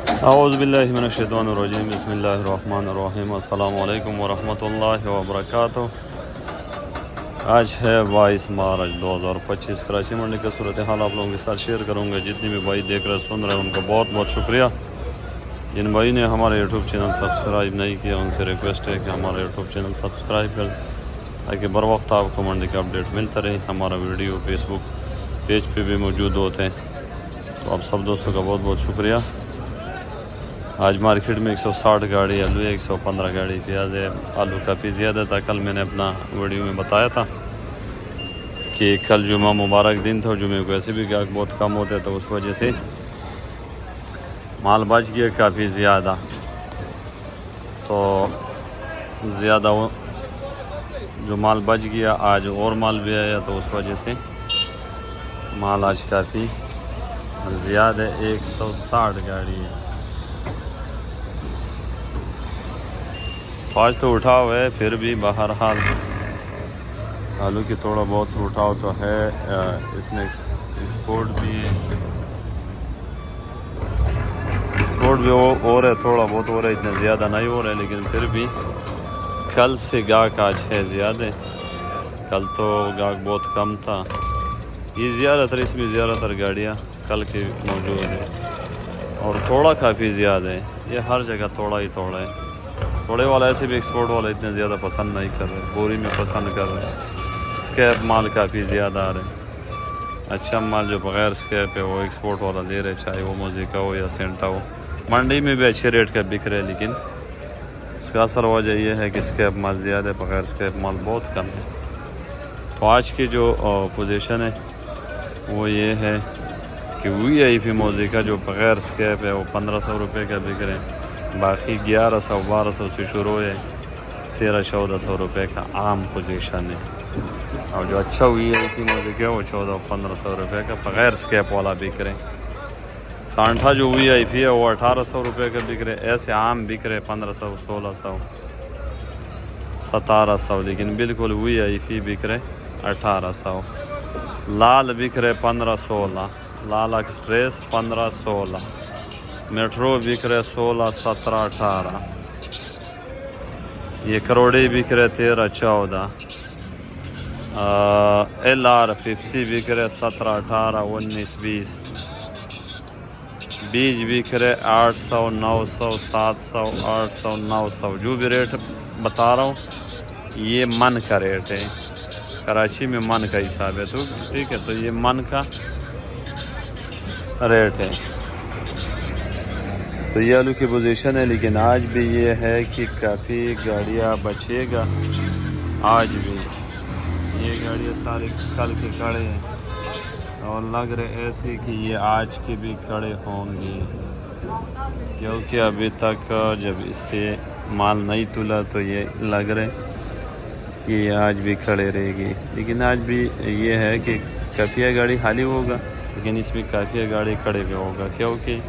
اعوذ باللہ من الشیطان الرجیم، بسم اللہ الرحمن الرحیم، السلام علیکم ورحمۃ اللہ وبرکاتہ۔ آج ہے 22 مارچ 2025۔ کراچی منڈی کا صورتحال آپ لوگوں کے ساتھ شیئر کروں گا۔ جتنے بھی بھائی دیکھ رہے سن رہے ہیں ان کا بہت بہت شکریہ۔ جن بھائی نے ہمارا یوٹیوب چینل سبسکرائب نہیں کیا ان سے ریکویسٹ ہے کہ ہمارا یوٹیوب چینل سبسکرائب کر تاکہ بر وقت آپ کو منڈی کا اپڈیٹ ملتا رہے۔ ہمارا ویڈیو فیس بک پیج پہ بھی موجود ہوتے ہیں، تو آپ سب دوستوں کا بہت بہت شکریہ۔ آج مارکیٹ میں 160 گاڑی آلو ہے، 115 گاڑی پیاز ہے۔ آلو کافی زیادہ تھا، کل میں نے اپنا ویڈیو میں بتایا تھا کہ کل جمعہ مبارک دن تھا، جمعے کو ایسے بھی گاہک بہت کم ہوتے تو اس وجہ سے مال بچ گیا کافی زیادہ، تو زیادہ جو مال بچ گیا آج اور مال بھی آیا تو اس وجہ سے مال آج کافی زیادہ ہے، 160 گاڑی ہے۔ آج تو اٹھاؤ ہے، پھر بھی بہرحال آلو کی تھوڑا بہت اٹھاؤ تو ہے۔ اس میں ایکسپورٹ بھی ہو رہا ہے، تھوڑا بہت ہو رہا ہے، اتنا زیادہ نہیں ہو رہا ہے، لیکن پھر بھی کل سے گاہک آج ہے زیادہ۔ کل تو گاہک بہت کم تھا، یہ زیادہ تر اس میں زیادہ تر گاڑیاں کل کی موجود ہے، اور تھوڑا کافی زیادہ ہے۔ یہ ہر جگہ تھوڑا ہی تھوڑا ہے، تھوڑے والا ایسے بھی ایکسپورٹ والا اتنے زیادہ پسند نہیں کر رہے، بوری میں پسند کر رہے۔ اسکیپ مال کافی زیادہ آ رہے، اچھا مال جو بغیر اسکیپ ہے وہ ایکسپورٹ والا لے رہے، چاہے وہ موزیکا ہو یا سینٹا ہو۔ منڈی میں بھی اچھے ریٹ کا بک رہے، لیکن اس کا اثر وجہ یہ ہے کہ اسکیپ مال زیادہ ہے، بغیر اسکیپ مال بہت کم ہے۔ تو آج کی جو پوزیشن ہے وہ یہ ہے کہ وی آئی پی موزیکا جو بغیر اسکیپ ہے وہ 1500 روپے کا بک رہے، باقی 1100 1200 سے شروع ہے، 1300-1400 روپے کا عام پوزیشن ہے، اور جو اچھا وی آئی پی موزیکا ہے وہ 1400-1500 روپے کا بغیر اسکیپ والا بک رہے۔ سانٹھا جو وی آئی پی ہے وہ 1800 روپے کا بک رہے، ایسے عام بک رہے 1500 1600 1700، لیکن بالکل وی آئی پی بک رہے 1800۔ لال بک رہے 1516، لال ایکسپریس 1516، میٹرو بک رہے 16 17 18، یہ کروڑی بک رہے 13 14، ایل آر 50 بک رہے 17 18 19 20، بیج بک رہے 800 900 700 800 900۔ جو بھی ریٹ بتا رہا ہوں یہ من کا ریٹ ہے، کراچی میں من کا حساب ہے، تو ٹھیک ہے، تو یہ من کا ریٹ ہے۔ تو یہ آلو کی پوزیشن ہے، لیکن آج بھی یہ ہے کہ کافی گاڑیاں بچے گا۔ آج بھی یہ گاڑیاں سارے کل کے کھڑے ہیں، اور لگ رہے ایسے کہ یہ آج کے بھی کھڑے ہوں گے، کیونکہ ابھی تک جب اس سے مال نہیں تولا تو یہ لگ رہے کہ یہ آج بھی کھڑے رہے گی۔ لیکن آج بھی یہ ہے کہ کافی گاڑی خالی ہوگا، لیکن اس میں کافی گاڑی کھڑے بھی ہوگا، کیونکہ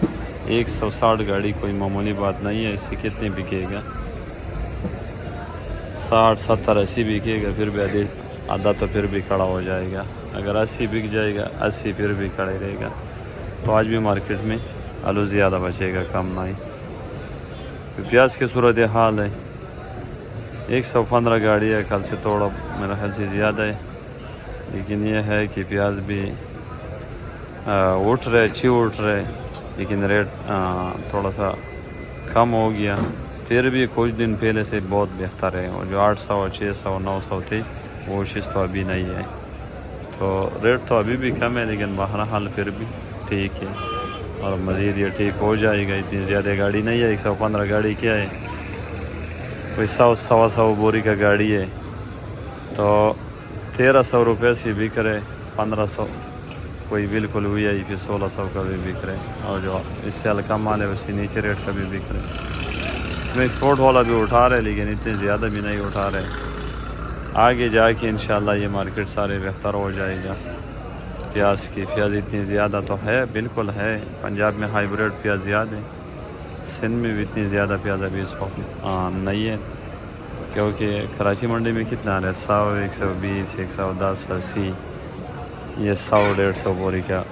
160 گاڑی کوئی معمولی بات نہیں ہے۔ اس سے کتنے بکے گا؟ 60 70 80 بکے گا، پھر بھی آدھا تو پھر بھی کھڑا ہو جائے گا۔ اگر 80 بک جائے گا، 80 پھر بھی کھڑے رہے گا۔ تو آج بھی مارکیٹ میں آلو زیادہ بچے گا، کم نہیں۔ پیاز کی صورت حال ہے، 115 گاڑی ہے، کل سے تھوڑا میرا خیال سے زیادہ ہے، لیکن یہ ہے کہ پیاز بھی اٹھ رہے، اچھی اٹھ رہے، لیکن ریٹ تھوڑا سا کم ہو گیا۔ پھر بھی کچھ دن پہلے سے بہت بہتر ہے، اور جو 800 600 900 تھی وہ چیز تو ابھی نہیں ہے، تو ریٹ تو ابھی بھی کم ہے، لیکن بہرحال پھر بھی ٹھیک ہے، اور مزید یہ ٹھیک ہو جائے گا۔ اتنی زیادہ گاڑی نہیں ہے، 115 گاڑی کیا ہے، کوئی 100 بوری کا گاڑی ہے، تو 1300 روپے سے بک رہے، 1500 کوئی بالکل وی آئی پی 1600 کا بھی بک رہے، اور جو اس سے ہلکا مال ہے اس سے نیچے ریٹ کا بھی بک رہے۔ اس میں ایکسپورٹ والا بھی اٹھا رہے، لیکن اتنے زیادہ بھی نہیں اٹھا رہے۔ آگے جا کے انشاءاللہ یہ مارکیٹ سارے بہتر ہو جائے گا۔ پیاز اتنی زیادہ تو ہے، بالکل ہے، پنجاب میں ہائیبریڈ پیاز زیادہ ہے، سندھ میں بھی اتنی زیادہ پیاز ابھی اس وقت نہیں ہے، کیونکہ کراچی منڈی میں کتنا آ رہا ہے، 100 120 110 80، یہ 100 150 بوری کا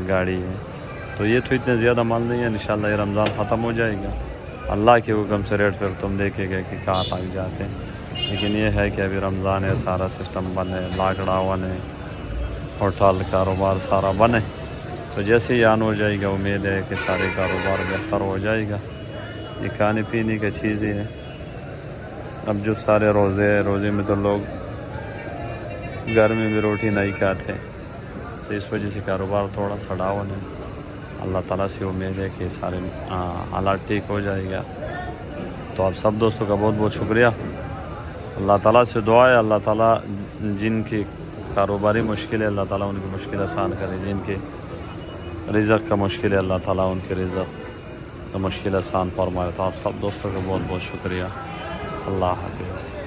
گاڑی ہے، تو یہ تو اتنے زیادہ مال نہیں ہے، انشاءاللہ یہ رمضان ختم ہو جائے گا، اللہ کے حکم سے ریٹ پھر تم دیکھے گا کہ کہاں تک جاتے ہیں، لیکن یہ ہے کہ ابھی رمضان ہے، سارا سسٹم بنے، لاکڑا بنے، ہوٹل کاروبار سارا بنے، تو جیسے ہی آن ہو جائے گا امید ہے کہ سارے کاروبار بہتر ہو جائے گا۔ یہ کھانے پینے کی چیزیں ہیں، اب جو سارے روزے میں تو لوگ گھر میں بھی روٹی نہیں کھاتے، تو اس وجہ سے کاروبار تھوڑا سا ڈاؤن ہے۔ اللہ تعالیٰ سے امید ہے کہ سارے حالات ٹھیک ہو جائے گا۔ تو آپ سب دوستوں کا بہت بہت شکریہ، اللہ تعالیٰ سے دعا ہے اللہ تعالیٰ جن کی کاروباری مشکل ہے اللہ تعالیٰ ان کی مشکل آسان کرے، جن کے رزق کا مشکل ہے اللہ تعالیٰ ان کے رزق کا مشکل آسان فرمائے۔ تو آپ سب دوستوں کا بہت بہت شکریہ، اللہ حافظ۔